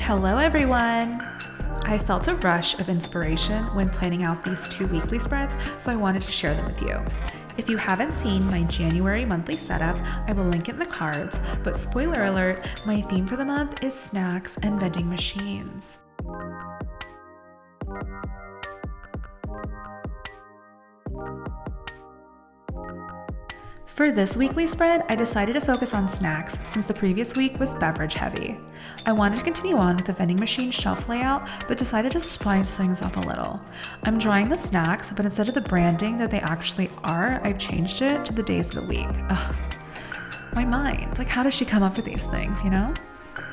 Hello everyone! I felt a rush of inspiration when planning out these 2 weekly spreads, so I wanted to share them with you. If you haven't seen my January monthly setup, I will link it in the cards, but spoiler alert, my theme for the month is snacks and vending machines. For this weekly spread, I decided to focus on snacks since the previous week was beverage heavy. I wanted to continue on with the vending machine shelf layout, but decided to spice things up a little. I'm drawing the snacks, but instead of the branding that they actually are, I've changed it to the days of the week. Ugh, my mind, how does she come up with these things, you know?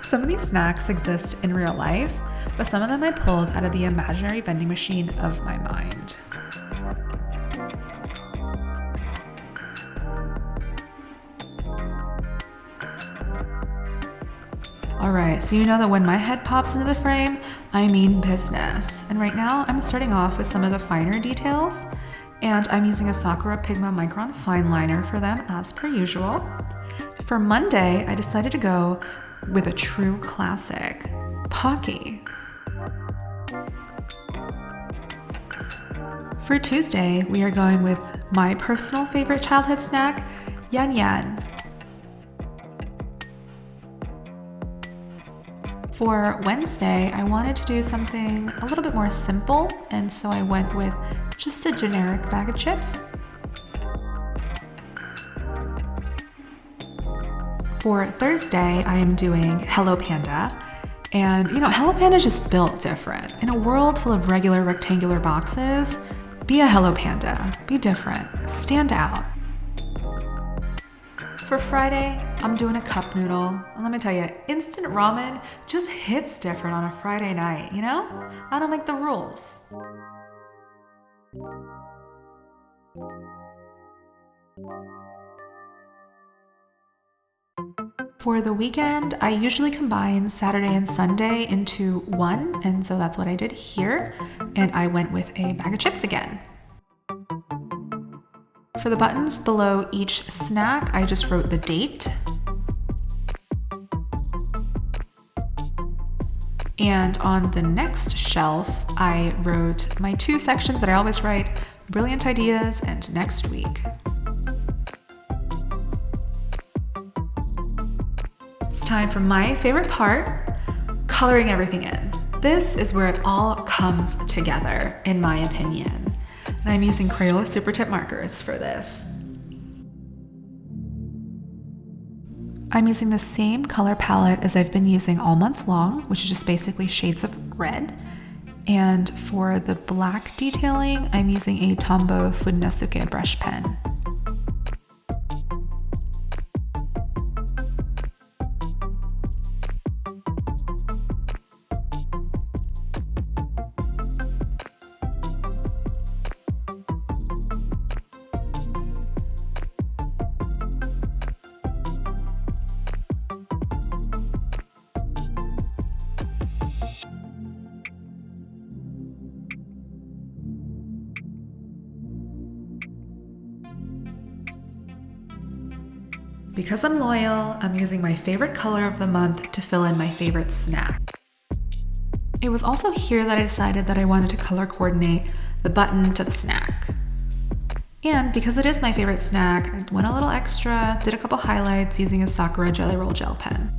Some of these snacks exist in real life, but some of them I pulled out of the imaginary vending machine of my mind. Alright, so you know that when my head pops into the frame, I mean business. And right now, I'm starting off with some of the finer details, and I'm using a Sakura Pigma Micron fine liner for them as per usual. For Monday, I decided to go with a true classic, Pocky. For Tuesday, we are going with my personal favorite childhood snack, Yan Yan. For Wednesday, I wanted to do something a little bit more simple, and so I went with just a generic bag of chips. For Thursday, I am doing Hello Panda, and Hello Panda is just built different. In a world full of regular rectangular boxes, be a Hello Panda, be different, stand out. For Friday, I'm doing a cup noodle, and let me tell you, instant ramen just hits different on a Friday night, you know? I don't make the rules. For the weekend, I usually combine Saturday and Sunday into one, and so that's what I did here, and I went with a bag of chips again. For the buttons below each snack, I just wrote the date. And on the next shelf, I wrote my 2 sections that I always write, brilliant ideas and next week. It's time for my favorite part, coloring everything in. This is where it all comes together, in my opinion. And I'm using Crayola Super Tip markers for this. I'm using the same color palette as I've been using all month long, which is just basically shades of red. And for the black detailing, I'm using a Tombow Funnosuke brush pen. Because I'm loyal, I'm using my favorite color of the month to fill in my favorite snack. It was also here that I decided that I wanted to color coordinate the button to the snack. And because it is my favorite snack, I went a little extra, did a couple highlights using a Sakura Jelly Roll gel pen.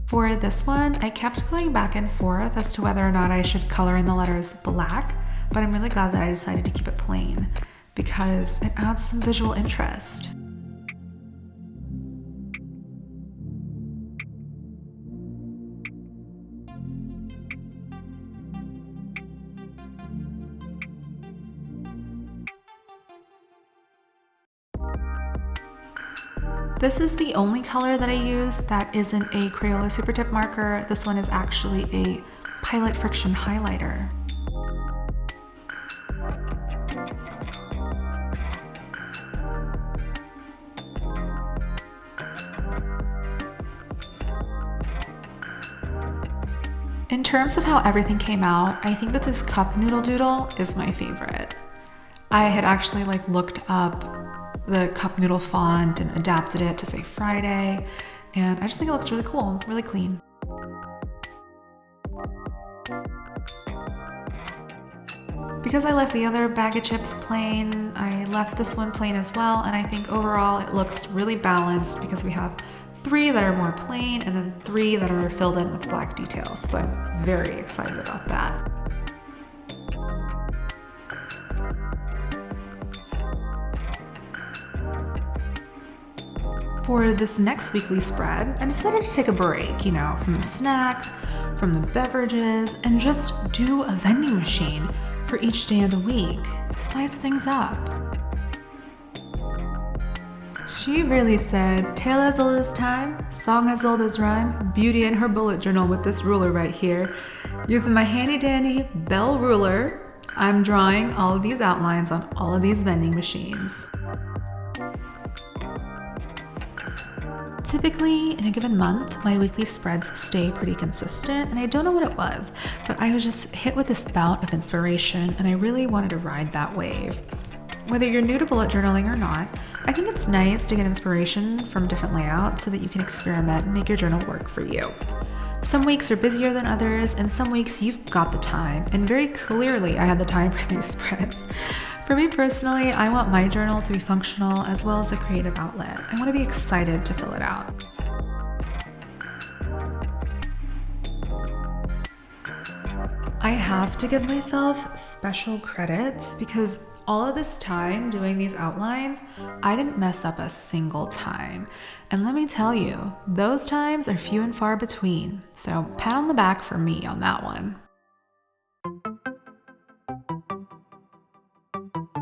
For this one, I kept going back and forth as to whether or not I should color in the letters black, but I'm really glad that I decided to keep it plain, because it adds some visual interest. This is the only color that I use that isn't a Crayola Super Tip marker. This one is actually a Pilot Friction highlighter. In terms of how everything came out, I think that this cup noodle doodle is my favorite. I had actually looked up the cup noodle font and adapted it to say Friday, And I just think it looks really cool, really clean. Because I left the other bag of chips plain, I left this one plain as well, and I think overall it looks really balanced because we have 3 that are more plain and then 3 that are filled in with black details. So I'm very excited about that. For this next weekly spread, I decided to take a break, from the snacks, from the beverages, and just do a vending machine for each day of the week. Spice things up. She really said, tale as old as time, song as old as rhyme, beauty in her bullet journal with this ruler right here. Using my handy dandy Bell ruler, I'm drawing all of these outlines on all of these vending machines. Typically, in a given month, my weekly spreads stay pretty consistent, and I don't know what it was, but I was just hit with this bout of inspiration, and I really wanted to ride that wave. Whether you're new to bullet journaling or not, I think it's nice to get inspiration from different layouts so that you can experiment and make your journal work for you. Some weeks are busier than others, and some weeks you've got the time, and very clearly I had the time for these spreads. For me personally, I want my journal to be functional as well as a creative outlet. I want to be excited to fill it out. I have to give myself special credits because all of this time doing these outlines, I didn't mess up a single time. And let me tell you, those times are few and far between. So pat on the back for me on that one.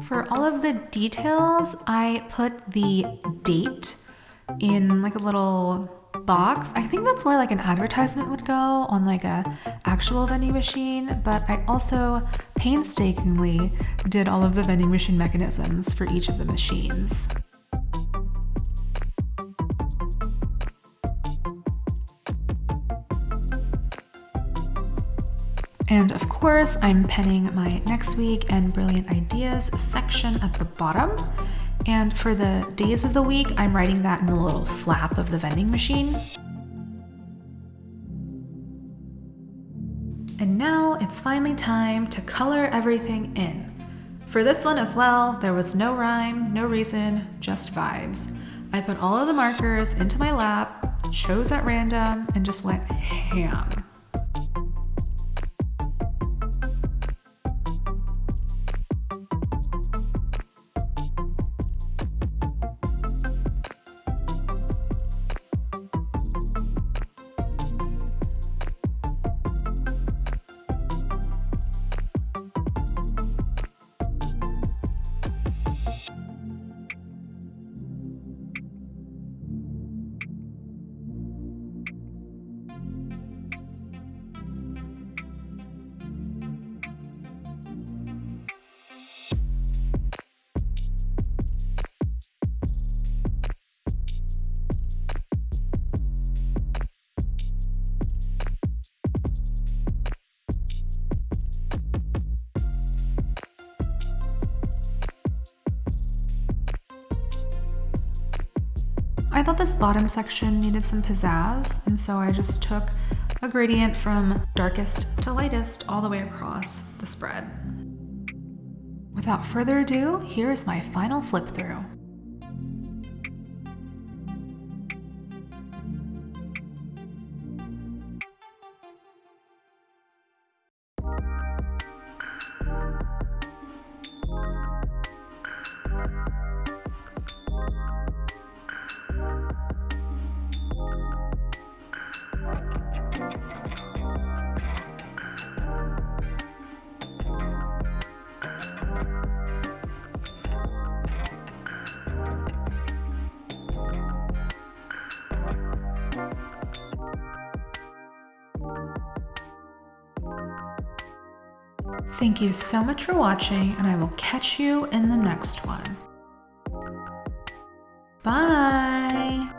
For all of the details, I put the date in like a little box. I think that's where like an advertisement would go on like a actual vending machine, but I also painstakingly did all of the vending machine mechanisms for each of the machines. And of course, I'm penning my next week and brilliant ideas section at the bottom. And for the days of the week, I'm writing that in the little flap of the vending machine. And now it's finally time to color everything in. For this one as well, there was no rhyme, no reason, just vibes. I put all of the markers into my lap, chose at random, and just went ham. I thought this bottom section needed some pizzazz, and so I just took a gradient from darkest to lightest all the way across the spread. Without further ado, here is my final flip through. Thank you so much for watching, and I will catch you in the next one. Bye!